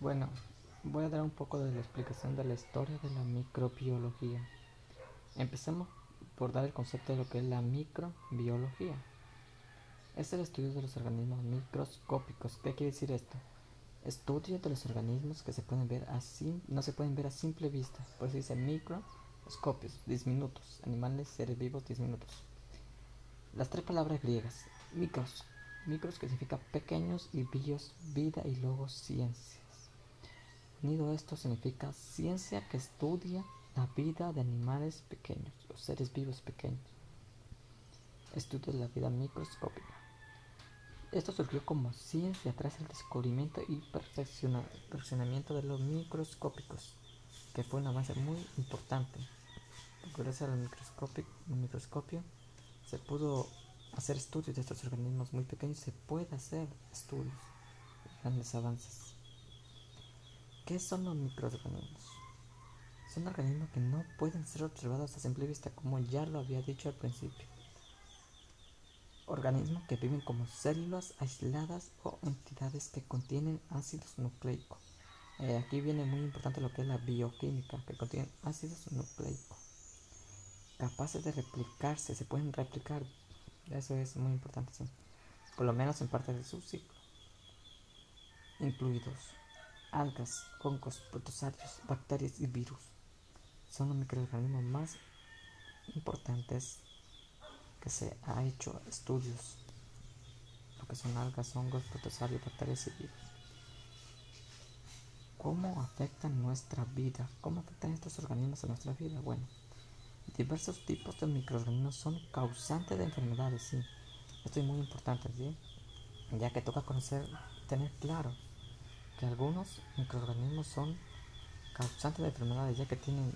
Bueno, voy a dar un poco de la explicación de la historia de la microbiología. Empecemos por dar el concepto de lo que es la microbiología. Es el estudio de los organismos microscópicos. ¿Qué quiere decir esto? Estudio de los organismos que se pueden ver así, no se pueden ver a simple vista. Por eso dice microscopios, diminutos, animales, seres vivos, diminutos. Las tres palabras griegas, micros que significa pequeños y bios, vida y luego ciencias. Unido esto significa ciencia que estudia la vida de animales pequeños, los seres vivos pequeños. Estudio de la vida microscópica. Esto surgió como ciencia tras el descubrimiento y perfeccionamiento de los microscópicos, que fue un avance muy importante. Gracias al microscopio se pudo hacer estudios de estos organismos muy pequeños, se puede hacer estudios, grandes avances. ¿Qué son los microorganismos? Son organismos que no pueden ser observados a simple vista, como ya lo había dicho al principio. Organismos que viven como células aisladas o entidades que contienen ácidos nucleicos. Aquí viene muy importante lo que es la bioquímica, que contienen ácidos nucleicos. Capaces de replicarse, se pueden replicar. Eso es muy importante, sí. Por lo menos en parte de su ciclo. Incluidos algas, hongos, protozoarios, bacterias y virus. Son los microorganismos más importantes que se ha hecho estudios, lo que son algas, hongos, protozoarios, bacterias y virus. ¿Cómo afectan nuestra vida? ¿Cómo afectan estos organismos a nuestra vida? Bueno, diversos tipos de microorganismos son causantes de enfermedades, sí. Esto es muy importante, ¿sí? Ya que toca conocer, tener claro que algunos microorganismos son causantes de enfermedades, ya que tienen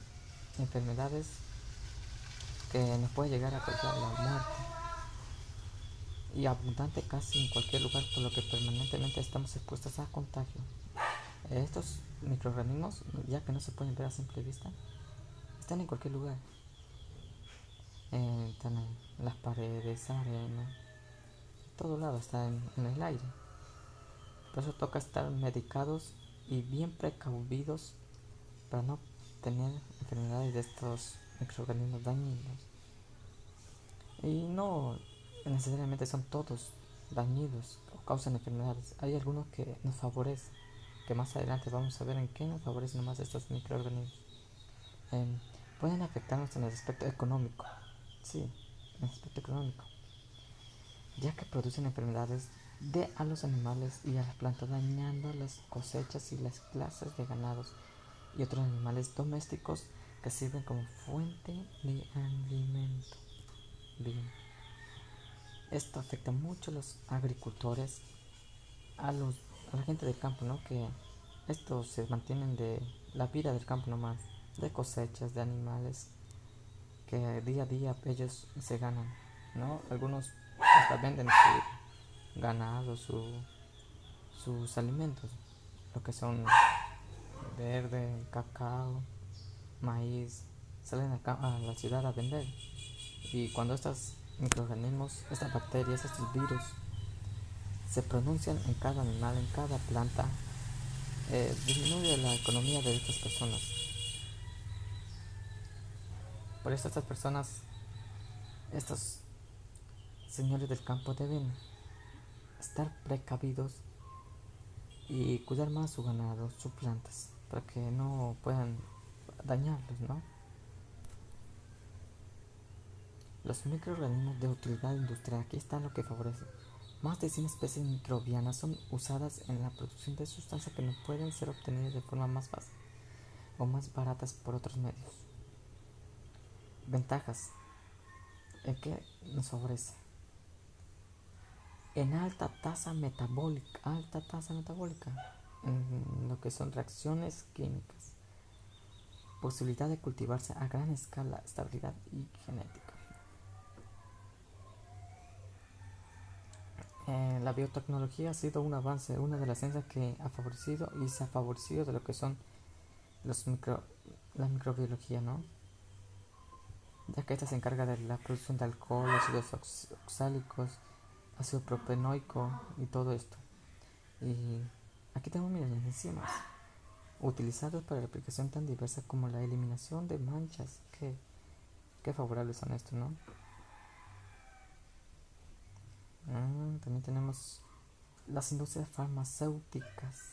enfermedades que nos puede llegar a causar la muerte y abundante casi en cualquier lugar, por lo que permanentemente estamos expuestos a contagio. Estos microorganismos, ya que no se pueden ver a simple vista, están en cualquier lugar. Están en las paredes, arena, en todo lado, están en el aire. Por eso toca estar medicados y bien precavidos para no tener enfermedades de estos microorganismos dañinos. Y no necesariamente son todos dañinos o causan enfermedades. Hay algunos que nos favorecen, que más adelante vamos a ver en qué nos favorecen más estos microorganismos. Eh, Pueden afectarnos en el aspecto económico, sí, en el aspecto económico, ya que producen enfermedades a los animales y a las plantas, dañando las cosechas y las clases de ganados y otros animales domésticos que sirven como fuente de alimento. Bien. Esto afecta mucho a los agricultores, a, los, a la gente del campo, ¿no? Que estos se mantienen de la vida del campo nomás, de cosechas, de animales, que día a día ellos se ganan, ¿no? Algunos hasta venden su ganado, sus alimentos, lo que son verde, cacao, maíz, salen a la ciudad a vender. Y cuando estos microorganismos, estas bacterias, estos virus se pronuncian en cada animal, en cada planta, disminuye la economía de estas personas. Por eso estas personas, estos señores del campo deben estar precavidos y cuidar más su ganado, sus plantas, para que no puedan dañarlos, ¿no? Los microorganismos de utilidad industrial, aquí está lo que favorece. Más de 100 especies microbianas son usadas en la producción de sustancias que no pueden ser obtenidas de forma más fácil o más baratas por otros medios. Ventajas en que nos favorece. En alta tasa metabólica, en lo que son reacciones químicas, posibilidad de cultivarse a gran escala, estabilidad y genética. La biotecnología ha sido un avance, una de las ciencias que ha favorecido y se ha favorecido de lo que son los la microbiología, ¿no? Ya que esta se encarga de la producción de alcohol, ácidos oxálicos, ácido propenoico y todo esto. Y aquí tengo, miren, las enzimas. utilizados para la aplicación tan diversa como la eliminación de manchas. Qué favorables son estos, ¿no? También tenemos las industrias farmacéuticas,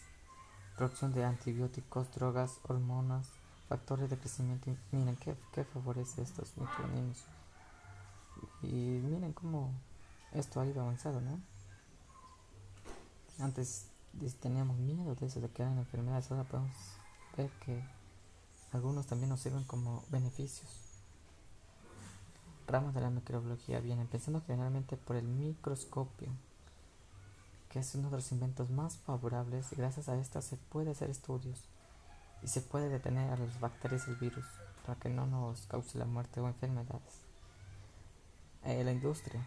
producción de antibióticos, drogas, hormonas, factores de crecimiento. Miren qué favorece estos microorganismos. Y miren cómo esto ha ido avanzando, ¿no? Antes teníamos miedo de eso, de que hayan enfermedades. Ahora podemos ver que algunos también nos sirven como beneficios. Ramas de la microbiología vienen pensando generalmente por el microscopio, que es uno de los inventos más favorables, y gracias a esto se puede hacer estudios y se puede detener a las bacterias y el virus para que no nos cause la muerte o enfermedades. La industria,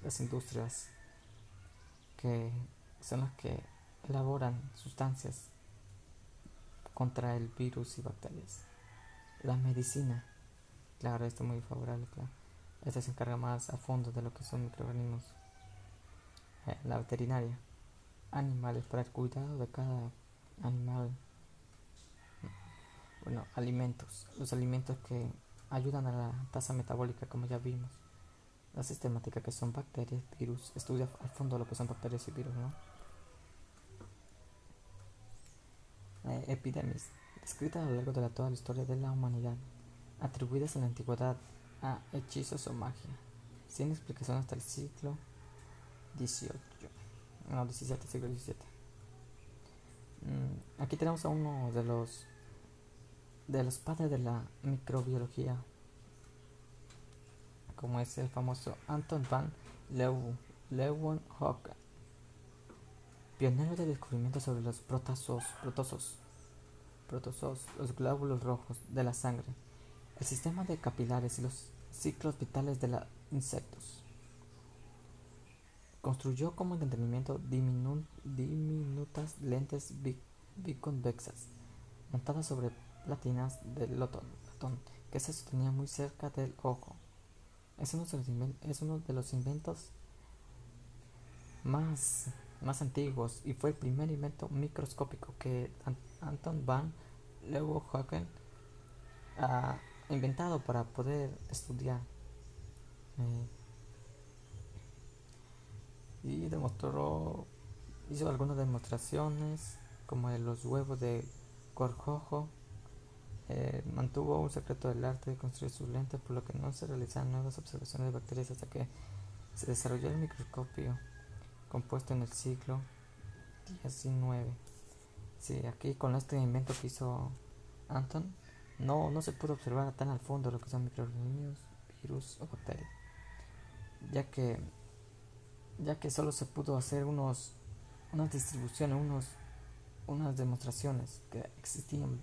las industrias que son las que elaboran sustancias contra el virus y bacterias. La medicina, claro, esto es muy favorable, claro. Esta se encarga más a fondo de lo que son microorganismos. La veterinaria, animales para el cuidado de cada animal. Bueno, alimentos, los alimentos que ayudan a la tasa metabólica, como ya vimos. La sistemática, que son bacterias, virus, estudia a fondo lo que son bacterias y virus, ¿no? Epidemias, descritas a lo largo de toda la historia de la humanidad, atribuidas en la antigüedad a hechizos o magia, sin explicación hasta el siglo XVIII, no, XVII, siglo XVII. Aquí tenemos a uno de los padres de la microbiología, como es el famoso Anton van Leeuwenhoek, pionero de descubrimiento sobre los protozoos, los glóbulos rojos de la sangre, el sistema de capilares y los ciclos vitales de los insectos. Construyó como entretenimiento diminutas lentes biconvexas montadas sobre platinas de latón, que se sostenían muy cerca del ojo. Es uno de los inventos más antiguos y fue el primer invento microscópico que Anton van Leeuwenhoek ha inventado para poder estudiar. Y hizo algunas demostraciones, como de los huevos de gorgojo. Mantuvo un secreto del arte de construir sus lentes, por lo que no se realizaron nuevas observaciones de bacterias hasta que se desarrolló el microscopio compuesto en el siglo XIX. Sí, aquí con este invento que hizo Anton, no se pudo observar tan al fondo lo que son microorganismos, virus o bacterias, ya que solo se pudo hacer unas distribuciones, unas demostraciones que existían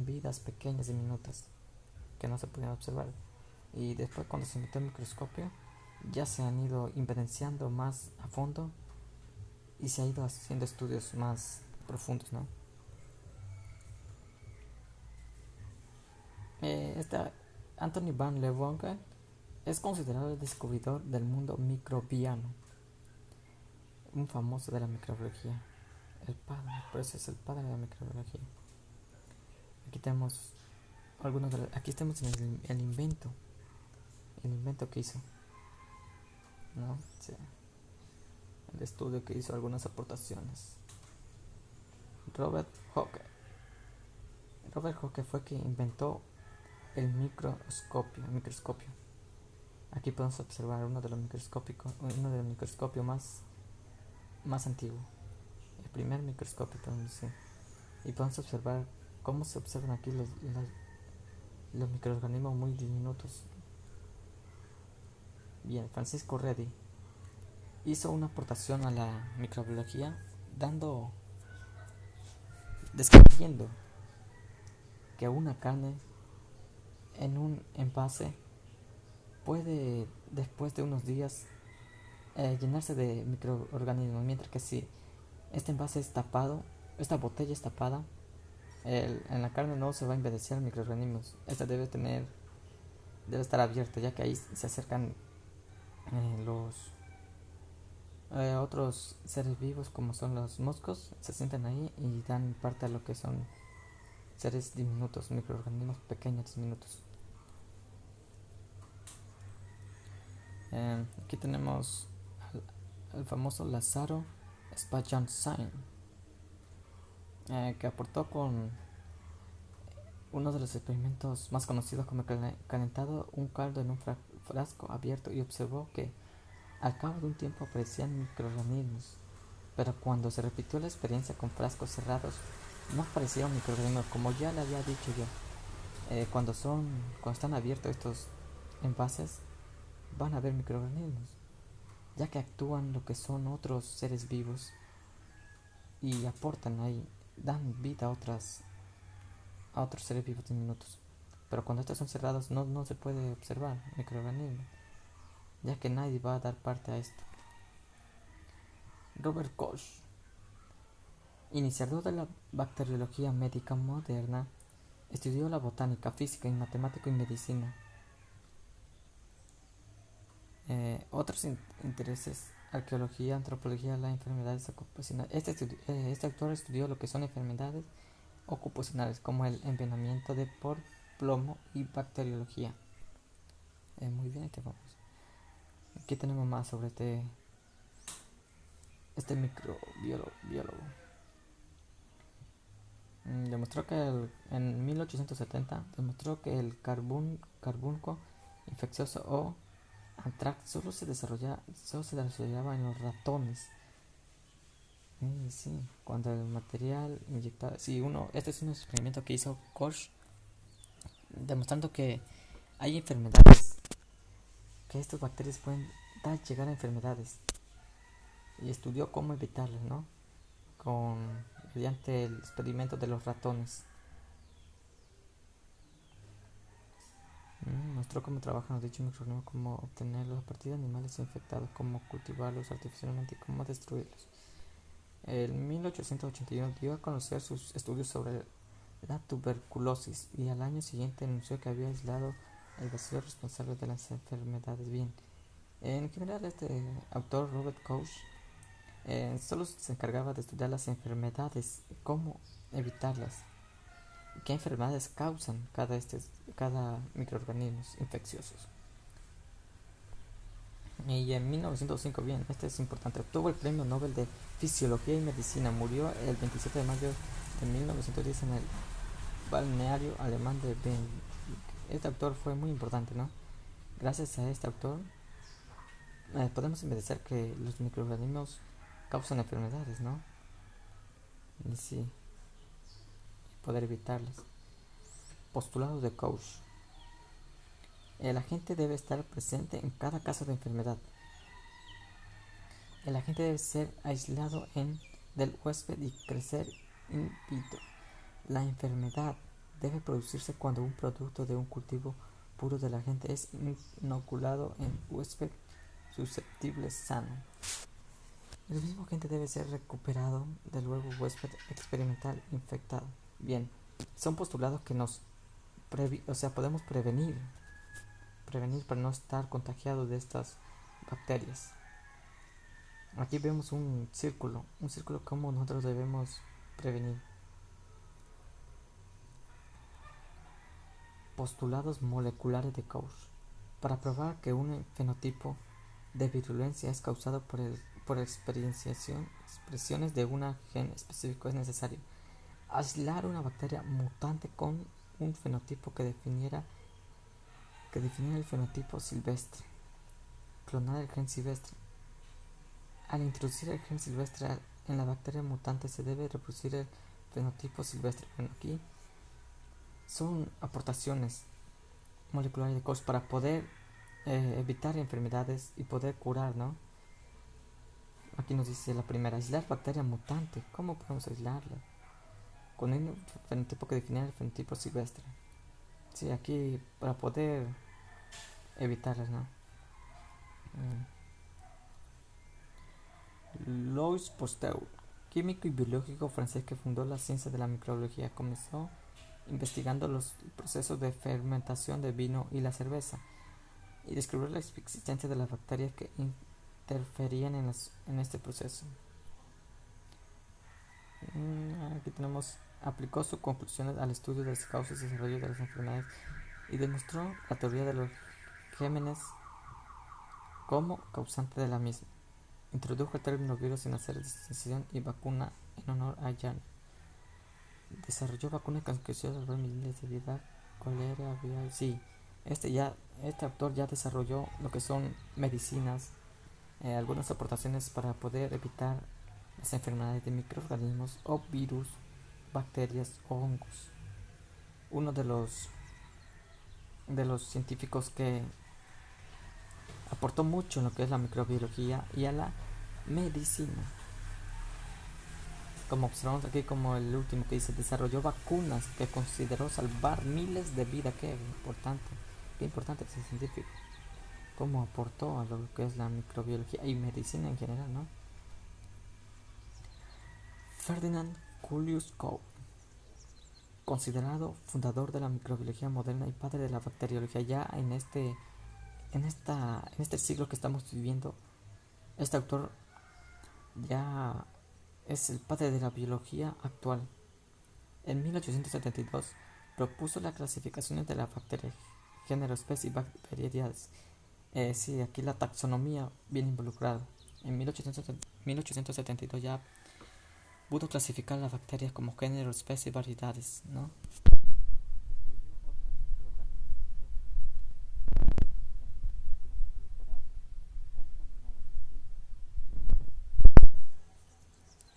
vidas pequeñas y diminutas que no se podían observar. Y después, cuando se inventó el microscopio, ya se han ido evidenciando más a fondo y se ha ido haciendo estudios más profundos, ¿no? Anthony van Leeuwenhoek es considerado el descubridor del mundo microbiano, un famoso de la microbiología, el padre, por eso es el padre de la microbiología. Aquí tenemos aquí estamos en el invento que hizo, ¿no? Sí, el estudio que hizo, algunas aportaciones. Robert Hooke fue quien inventó el microscopio. Aquí podemos observar uno de los microscopios más antiguo, el primer microscopio, podemos decir. Y podemos observar cómo se observan aquí los microorganismos muy diminutos. Bien, Francisco Redi hizo una aportación a la microbiología describiendo que una carne en un envase puede, después de unos días, llenarse de microorganismos, mientras que si este envase es tapado, esta botella es tapada, en la carne no se va a envejecer microorganismos. Esta debe estar abierta, ya que ahí se acercan Otros seres vivos como son los moscos se sientan ahí y dan parte a lo que son seres diminutos, microorganismos pequeños diminutos. Aquí tenemos al famoso Lázaro Spallanzani, que aportó con uno de los experimentos más conocidos como calentado un caldo en un frasco abierto y observó que al cabo de un tiempo aparecían microorganismos, pero cuando se repitió la experiencia con frascos cerrados no aparecieron microorganismos, como ya le había dicho yo. Cuando están abiertos estos envases van a haber microorganismos, ya que actúan lo que son otros seres vivos y aportan ahí, dan vida a otros seres vivos diminutos. Pero cuando estos son cerrados no se puede observar microorganismos, ya que nadie va a dar parte a esto. Robert Koch, iniciador de la bacteriología médica moderna, estudió la botánica, física y matemática y medicina. Otros intereses: arqueología, antropología, las enfermedades ocupacionales. Este autor estudió lo que son enfermedades ocupacionales como el envenenamiento por plomo y bacteriología. Muy bien, aquí vamos. Aquí tenemos más sobre este microbiólogo. Demostró que en 1870 demostró que el carbunco infeccioso o anthrax solo se desarrollaba en los ratones. Sí, cuando el material inyectado. Sí, este es un experimento que hizo Koch, demostrando que hay enfermedades, que estas bacterias pueden llegar a enfermedades. Y estudió cómo evitarlas, ¿no? Mediante el experimento de los ratones. Mostró cómo trabajan los dichos microorganismos, cómo obtenerlos a partir de animales infectados, cómo cultivarlos artificialmente y cómo destruirlos. En 1881 dio a conocer sus estudios sobre la tuberculosis y al año siguiente anunció que había aislado el bacilo responsable de las enfermedades. Bien, en general este autor, Robert Koch, solo se encargaba de estudiar las enfermedades, cómo evitarlas, qué enfermedades causan cada microorganismos infecciosos. Y en 1905, bien, este es importante, obtuvo el premio Nobel de Fisiología y Medicina. Murió el 27 de mayo de 1910 en el balneario alemán de Benwick. Este autor fue muy importante, ¿no? Gracias a este autor podemos evidenciar que los microorganismos causan enfermedades, ¿no? Y sí, poder evitarlas. Postulado de Koch. El agente debe estar presente en cada caso de enfermedad. El agente debe ser aislado del huésped y crecer in vitro. La enfermedad debe producirse cuando un producto de un cultivo puro del agente es inoculado en huésped susceptible sano. El mismo agente debe ser recuperado del nuevo huésped experimental infectado. Bien, son postulados que podemos prevenir para no estar contagiados de estas bacterias. Aquí vemos un círculo como nosotros debemos prevenir. Postulados moleculares de Koch. Para probar que un fenotipo de virulencia es causado por expresiones de un gen específico, es necesario aislar una bacteria mutante con un fenotipo que definiera el fenotipo silvestre, clonar el gen silvestre. Al introducir el gen silvestre en la bacteria mutante se debe reproducir el fenotipo silvestre. Bueno, aquí son aportaciones moleculares de Koch para poder evitar enfermedades y poder curar, ¿no? Aquí nos dice la primera: aislar bacteria mutante. ¿Cómo podemos aislarla? Con un fenotipo que define el fenotipo silvestre. Sí, aquí para poder evitarlas, ¿no? Louis Pasteur, químico y biológico francés que fundó la ciencia de la microbiología, comenzó investigando los procesos de fermentación de vino y la cerveza y descubrió la existencia de las bacterias que interferían en este proceso. Aquí tenemos, aplicó sus conclusiones al estudio de las causas y desarrollo de las enfermedades y demostró la teoría de los gérmenes como causante de la misma. Introdujo el término virus sin hacer distinción y vacuna en honor a Jan. Desarrolló vacunas conocidas sobre miles de vida, cólera, VIH. Sí, este autor ya desarrolló lo que son medicinas, algunas aportaciones para poder evitar las enfermedades de microorganismos o virus, bacterias o hongos. Uno de los científicos que aportó mucho en lo que es la microbiología y a la medicina. Como observamos aquí, como el último que dice, desarrolló vacunas que consideró salvar miles de vidas. Qué importante ese científico. Cómo aportó a lo que es la microbiología y medicina en general, ¿no? Ferdinand Julius Koch, considerado fundador de la microbiología moderna y padre de la bacteriología ya en este siglo que estamos viviendo. Este autor ya es el padre de la biología actual. En 1872 propuso las clasificaciones de las bacterias, género, especie y variedades. Sí, aquí la taxonomía viene involucrada. En 1872 ya pudo clasificar las bacterias como género, especie y variedades, ¿no?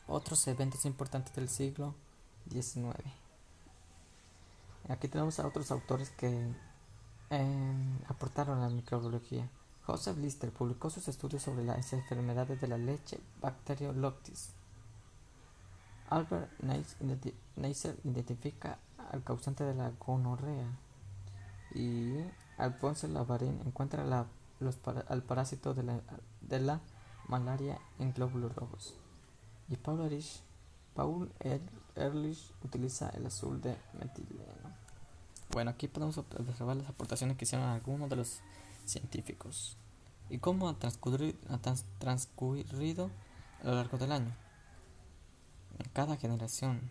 Otros eventos importantes del siglo XIX. Aquí tenemos a otros autores que aportaron a la microbiología. Joseph Lister publicó sus estudios sobre las enfermedades de la leche Bacteroidetes. Albert Neisser identifica al causante de la gonorrea y Alphonse Lavarin encuentra al parásito de la malaria en glóbulos rojos. Y Paul Ehrlich utiliza el azul de metileno. Bueno, aquí podemos observar las aportaciones que hicieron algunos de los científicos y cómo ha transcurrido a lo largo del año, en cada generación.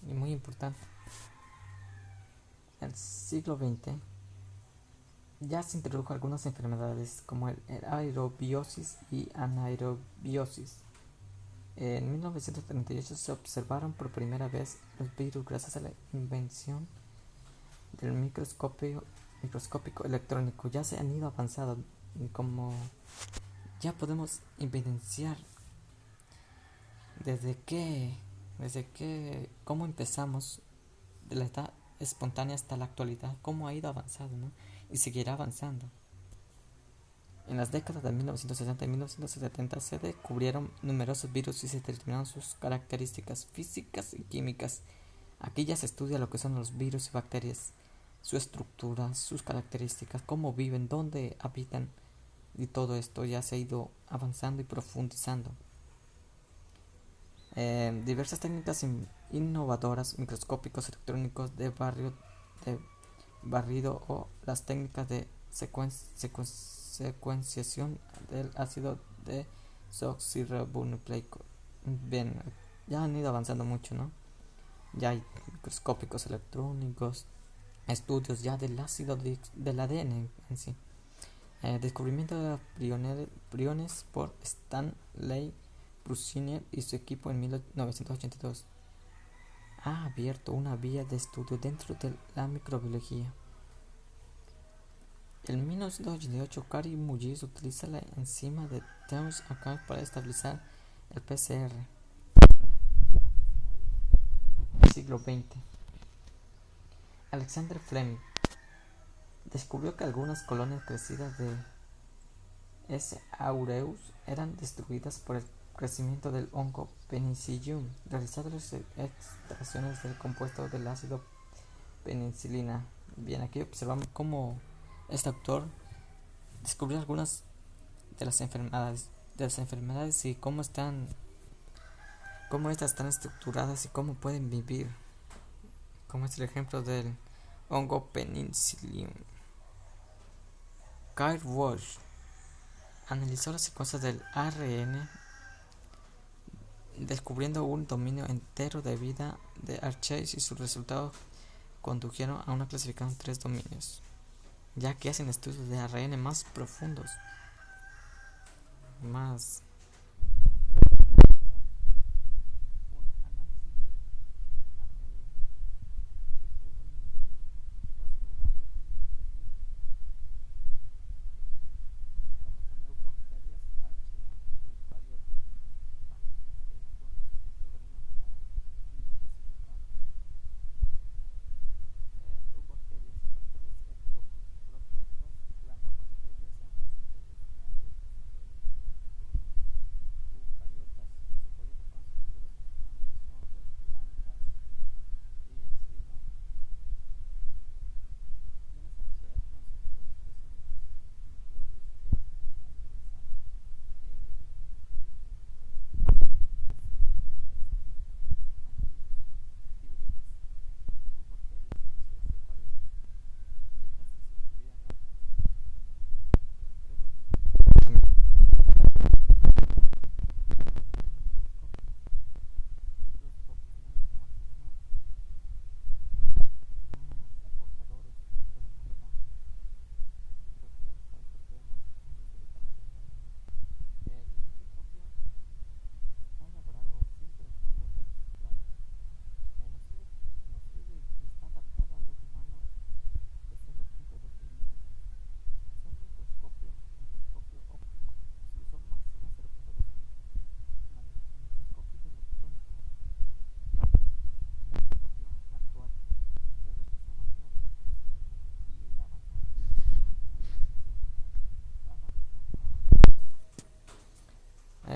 Y muy importante, en el siglo XX ya se introdujo algunas enfermedades como el aerobiosis y anaerobiosis. En 1938 se observaron por primera vez los virus gracias a la invención del microscópico electrónico. Ya se han ido avanzando, como ya podemos evidenciar cómo empezamos de la edad espontánea hasta la actualidad, cómo ha ido avanzando, ¿no? Y seguirá avanzando. En las décadas de 1960 y 1970 se descubrieron numerosos virus y se determinaron sus características físicas y químicas. Aquí ya se estudia lo que son los virus y bacterias, su estructura, sus características, cómo viven, dónde habitan, y todo esto ya se ha ido avanzando y profundizando. Diversas técnicas innovadoras, microscópicos electrónicos de barrido o las técnicas de secuenciación del ácido desoxirribonucleico. Bien, ya han ido avanzando mucho, ¿no? Ya hay microscópicos electrónicos, estudios ya del ácido del ADN en sí. Descubrimiento de priones por Stanley Brusiner y su equipo en 1982. Ha abierto una vía de estudio dentro de la microbiología. En 1988, Kary Mullis utiliza la enzima de Thames-Archive para estabilizar el PCR. Siglo XX. Alexander Fleming descubrió que algunas colonias crecidas de S. aureus eran destruidas por el crecimiento del hongo Penicillium, realizando las extracciones del compuesto del ácido penicilina. Bien, aquí observamos cómo este autor descubrió algunas de las enfermedades y cómo estas están estructuradas y cómo pueden vivir, como es el ejemplo del hongo Penicillium. Kyle Walsh analizó las secuencias del ARN, descubriendo un dominio entero de vida de Archie, y sus resultados condujeron a una clasificación en 3 dominios, ya que hacen estudios de ARN más profundos, más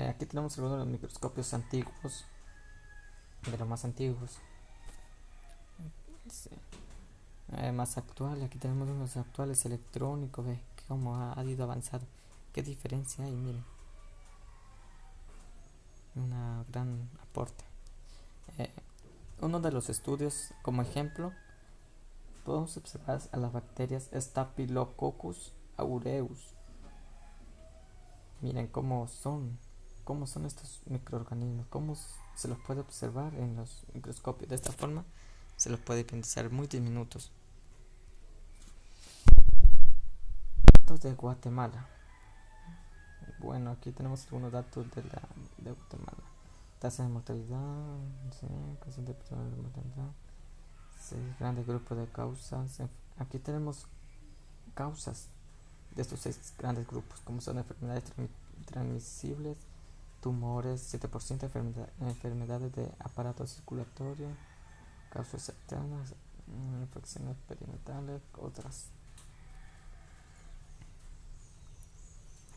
aquí tenemos algunos de los microscopios antiguos, de los más antiguos. Sí. Más actual, aquí tenemos unos actuales electrónicos, ve cómo ha ido avanzado, qué diferencia hay, miren, una gran aporte. Uno de los estudios, como ejemplo, podemos observar a las bacterias Staphylococcus aureus. Miren cómo son estos microorganismos, cómo se los puede observar en los microscopios. De esta forma se los puede pensar muy diminutos. Datos de Guatemala. Bueno, aquí tenemos algunos datos de Guatemala. Tasa de mortalidad, cociente de personas de mortalidad, 6 grandes grupos de causas. Aquí tenemos causas de estos 6 grandes grupos, como son enfermedades transmisibles, tumores, 7%, enfermedades de aparato circulatorio, causas externas, infecciones perinatales, otras.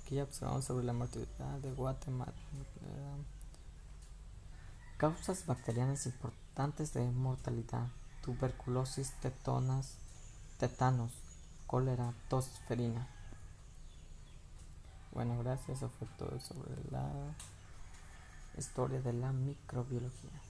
Aquí ya observamos sobre la mortalidad de Guatemala. Causas bacterianas importantes de mortalidad: tuberculosis, tétanos, cólera, tos ferina. Bueno, gracias, eso fue todo sobre la historia de la microbiología.